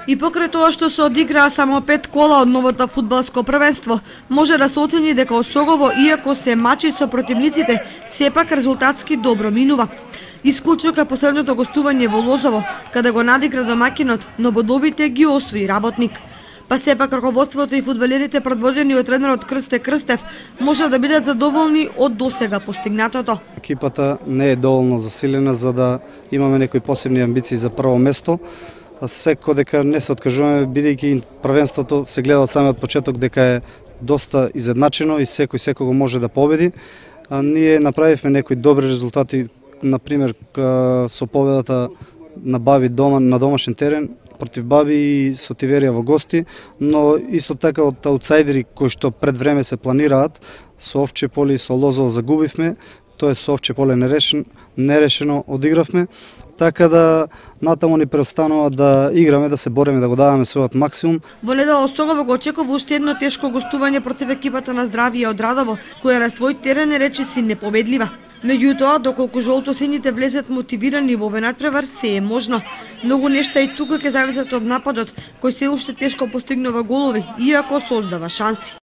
И покрај тоа што се одиграа само 5 кола од новото фудбалско првенство, може да се оцени дека Осогово, иако се мачи со противниците, сепак резултатски добро минува. Исклучок е последното гостување во Лозово, каде го надигра домаќинот, но бодовите ги освои работник. Па сепак раководството и фудбалерите предводени од тренерот Крсте Крстев може да бидат задоволни од досега постигнатото. Екипата не е доволно засилена за да имаме некои посебни амбиции за прво место. Секој дека не се откажуваме, бидејќи првенството се гледа од самиот почеток дека е доста изедначено и секој секого може да победи. Ние направивме некои добри резултати, например со победата на Баби на домашен терен против Баби и со Тиверија во гости, но исто така од аутсайдери кои што пред време се планираат, со Овче поле и со Лозово загубивме, тоа е со Овче поле нерешено одигравме, така да натаму ни преостанува да играме, да се бориме, да го даваме својот максимум. Во недела Осогово го очекува уште едно тешко гостување против екипата на Здравје од Радово, која на свој терен е речиси непобедлива. Меѓутоа, доколку жолтосините влезат мотивирани во овој надпревар, се е можно. Многу нешта и тука ќе зависат од нападот, кој се уште тешко постигнува голови, иако создава шанси.